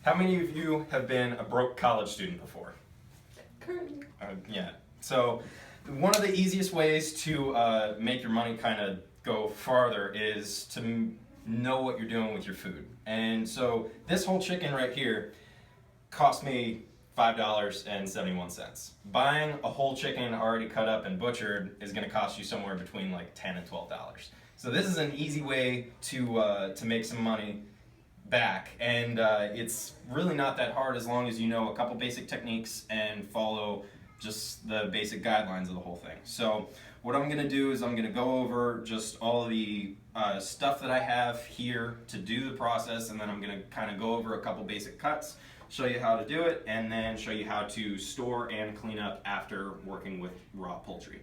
How many of you have been a broke college student before? Currently. Yeah. So one of the easiest ways to make your money kind of go farther is to know what you're doing with your food. And so this whole chicken right here cost me $5.71. Buying a whole chicken already cut up and butchered is going to cost you somewhere between like $10 and $12. So this is an easy way to make some money back, and it's really not that hard as long as you know a couple basic techniques and follow just the basic guidelines of the whole thing. So what I'm going to do is I'm going to go over just all of the stuff that I have here to do the process, and then I'm going to kind of go over a couple basic cuts, show you how to do it, and then show you how to store and clean up after working with raw poultry.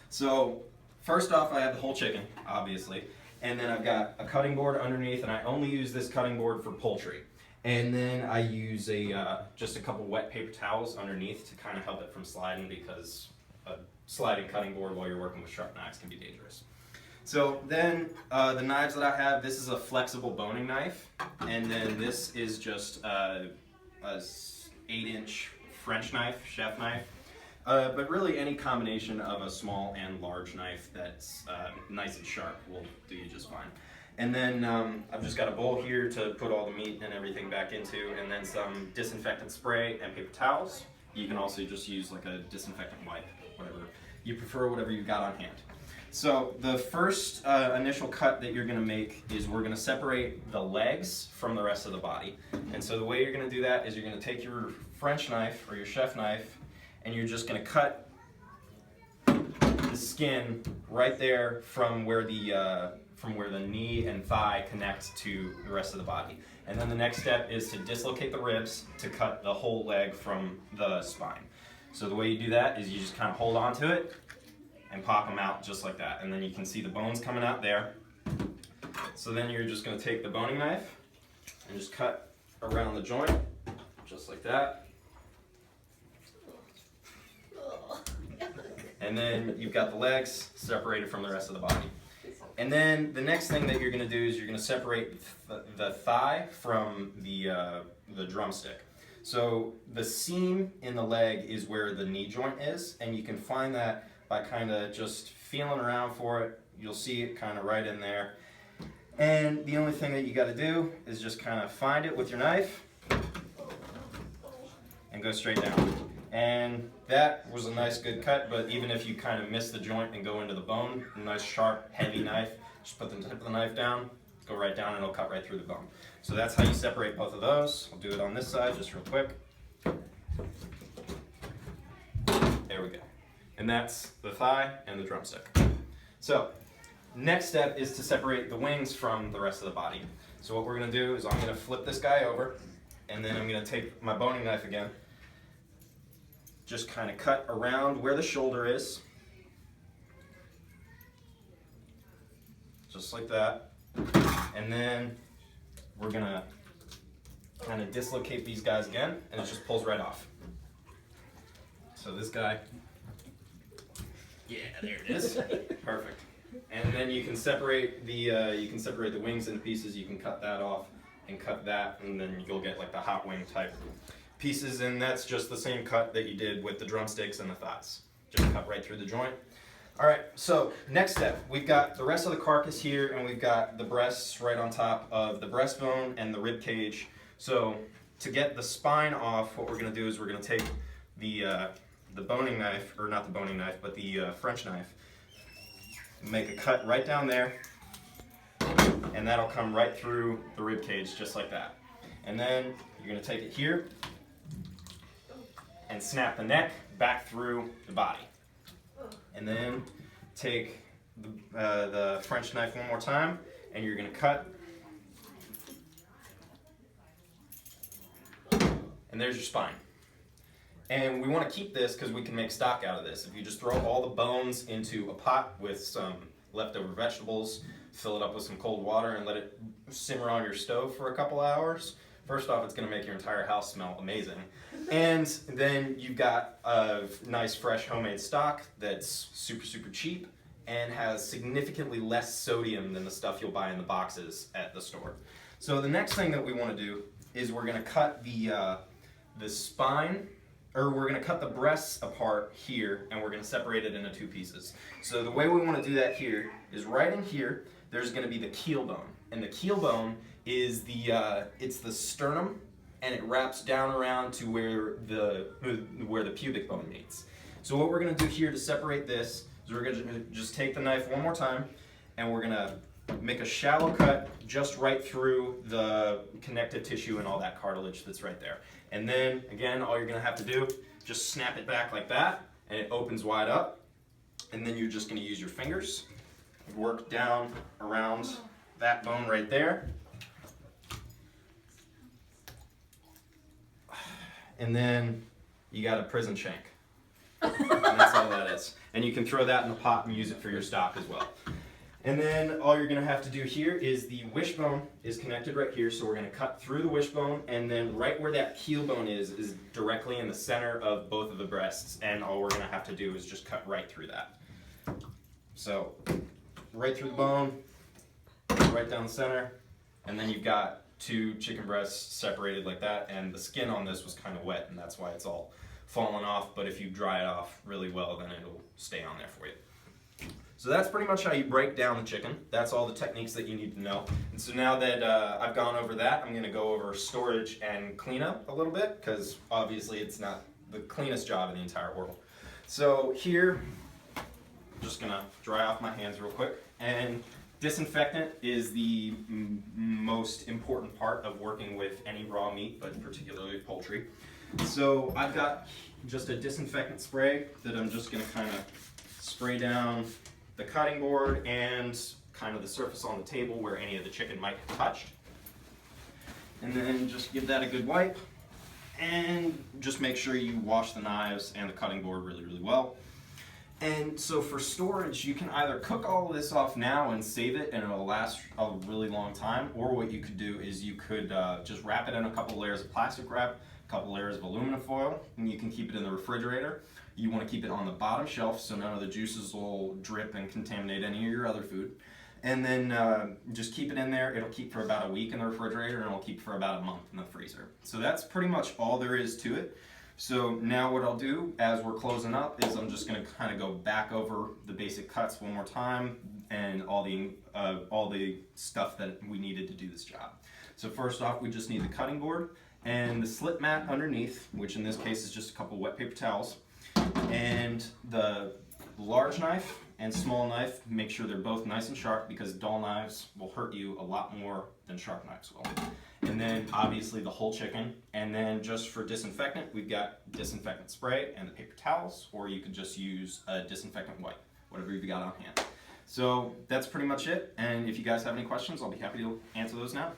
So first off, I have the whole chicken, obviously, and then I've got a cutting board underneath, and I only use this cutting board for poultry. And then I use just a couple wet paper towels underneath to kind of help it from sliding, because a sliding cutting board while you're working with sharp knives can be dangerous. So then the knives that I have, this is a flexible boning knife, and then this is just a 8-inch French knife, chef knife. But really any combination of a small and large knife that's nice and sharp will do you just fine. And then I've just got a bowl here to put all the meat and everything back into, and then some disinfectant spray and paper towels. You can also just use like a disinfectant wipe, whatever you prefer, whatever you've got on hand. So the first initial cut that you're going to make is we're going to separate the legs from the rest of the body. And so the way you're going to do that is you're going to take your French knife or your chef knife, and you're just going to cut the skin right there from where the knee and thigh connect to the rest of the body. And then the next step is to dislocate the ribs to cut the whole leg from the spine. So the way you do that is you just kind of hold on to it and pop them out just like that. And then you can see the bones coming out there. So then you're just going to take the boning knife and just cut around the joint just like that. And then you've got the legs separated from the rest of the body. And then the next thing that you're going to do is you're going to separate the thigh from the drumstick. So the seam in the leg is where the knee joint is, and you can find that by kind of just feeling around for it. You'll see it kind of right in there. And the only thing that you got to do is just kind of find it with your knife and go straight down. And that was a nice good cut, but even if you kind of miss the joint and go into the bone, a nice sharp heavy knife, just put the tip of the knife down, go right down, and it'll cut right through the bone. So that's how you separate both of those. I'll do it on this side just real quick. There we go. And that's the thigh and the drumstick. So next step is to separate the wings from the rest of the body. So what we're going to do is I'm going to flip this guy over, and then I'm going to take my boning knife again, just kind of cut around where the shoulder is, just like that. And then we're going to kind of dislocate these guys again, and it just pulls right off. So this guy, yeah, there it is. Perfect. And then you can separate the wings into pieces. You can cut that off and cut that, and then you'll get like the hot wing type pieces, and that's just the same cut that you did with the drumsticks and the thighs. Just cut right through the joint. All right, so next step, we've got the rest of the carcass here, and we've got the breasts right on top of the breastbone and the rib cage. So to get the spine off, what we're going to do is we're going to take the boning knife, or not the boning knife, but the French knife, make a cut right down there, and that'll come right through the rib cage just like that. And then you're going to take it here and snap the neck back through the body. And then take the French knife one more time, and you're going to cut. And there's your spine. And we want to keep this because we can make stock out of this. If you just throw all the bones into a pot with some leftover vegetables, fill it up with some cold water, and let it simmer on your stove for a couple hours, first off, it's going to make your entire house smell amazing. And then you've got a nice fresh homemade stock that's super, super cheap and has significantly less sodium than the stuff you'll buy in the boxes at the store. So the next thing that we want to do is we're gonna cut the spine, or we're gonna cut the breasts apart here, and we're gonna separate it into two pieces. So the way we wanna do that here is right in here, there's gonna be the keel bone. And the keel bone is it's the sternum, and it wraps down around to where the pubic bone meets. So what we're gonna do here to separate this is we're gonna just take the knife one more time, and we're gonna make a shallow cut just right through the connective tissue and all that cartilage that's right there. And then, again, all you're gonna have to do, just snap it back like that, and it opens wide up. And then you're just gonna use your fingers, work down around that bone right there. And then you got a prison shank. And that's all that is. And you can throw that in the pot and use it for your stock as well. And then all you're gonna have to do here is the wishbone is connected right here, so we're gonna cut through the wishbone, and then right where that keel bone is directly in the center of both of the breasts, and all we're gonna have to do is just cut right through that. So, right through the bone, right down the center, and then you've got two chicken breasts separated like that, and the skin on this was kind of wet, and that's why it's all falling off, but if you dry it off really well, then it'll stay on there for you. So that's pretty much how you break down the chicken. That's all the techniques that you need to know. And so now that I've gone over that, I'm gonna go over storage and cleanup a little bit, because obviously it's not the cleanest job in the entire world. So here, I'm just gonna dry off my hands real quick. And disinfectant is the most important part of working with any raw meat, but particularly poultry. So I've got just a disinfectant spray that I'm just gonna kind of spray down the cutting board and kind of the surface on the table where any of the chicken might have touched. And then just give that a good wipe, and just make sure you wash the knives and the cutting board really, really well. And so for storage, you can either cook all of this off now and save it and it'll last a really long time, or what you could do is you could just wrap it in a couple layers of plastic wrap, a couple layers of aluminum foil, and you can keep it in the refrigerator. You want to keep it on the bottom shelf so none of the juices will drip and contaminate any of your other food. And then just keep it in there. It'll keep for about a week in the refrigerator, and it'll keep for about a month in the freezer. So that's pretty much all there is to it. So now what I'll do as we're closing up is I'm just going to kind of go back over the basic cuts one more time and all the stuff that we needed to do this job. So first off, we just need the cutting board and the slip mat underneath, which in this case is just a couple wet paper towels. And the large knife and small knife, make sure they're both nice and sharp, because dull knives will hurt you a lot more than sharp knives will. And then obviously the whole chicken. And then just for disinfectant, we've got disinfectant spray and the paper towels, or you could just use a disinfectant wipe, whatever you've got on hand. So that's pretty much it. And if you guys have any questions, I'll be happy to answer those now.